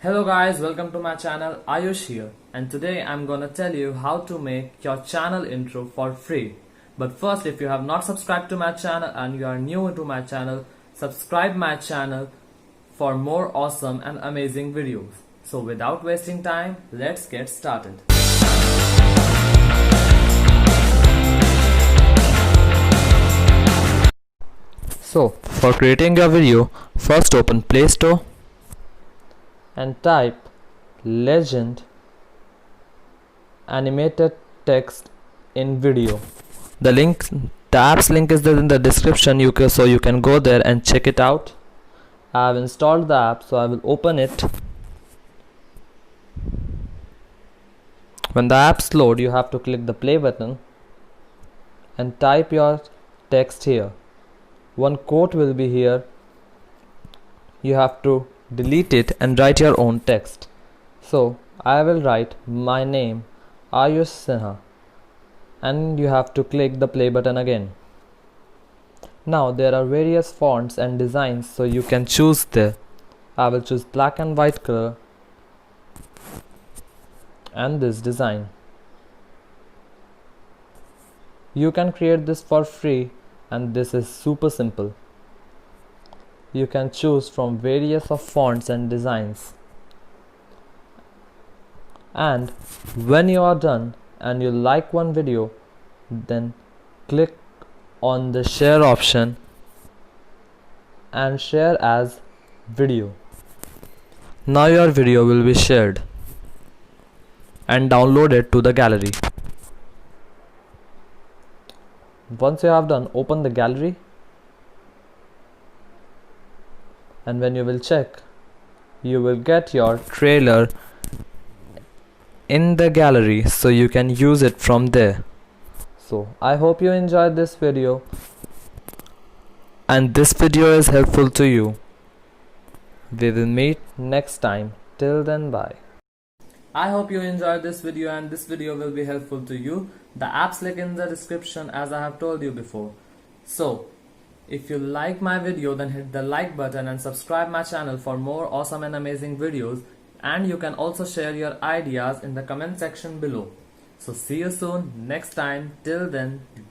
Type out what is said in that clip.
Hello guys, welcome to my channel. Ayush here, and today I'm gonna tell you how to make your channel intro for free. But first, if you have not subscribed to my channel and you are new to my channel, subscribe my channel for more awesome and amazing videos. So without wasting time, let's get started. So for creating your video, first open Play Store and type legend animated text in video. The app's link is there in the description, so you can go there and check it out. I have installed the app, so I will open it. When the app's load, you have to click the play button and type your text here. One quote will be here. You have to delete it and write your own text. So I will write my name, Ayush Sinha, and you have to click the play button again. Now there are various fonts and designs, so you can choose there. I will choose black and white color and this design. You can create this for free, and this is super simple. You can choose from various of fonts and designs. And when you are done and you like one video, then click on the share option and share as video. Now your video will be shared and downloaded to the gallery. Once you have done, open the gallery, and when you will check, you will get your trailer in the gallery, so you can use it from there. So I hope you enjoyed this video and this video is helpful to you. We will meet next time. Till then, bye. I hope you enjoyed this video and this video will be helpful to you. The app's link in the description, as I have told you before. So if you like my video, then hit the like button and subscribe my channel for more awesome and amazing videos. And you can also share your ideas in the comment section below. So see you soon next time. Till then, bye.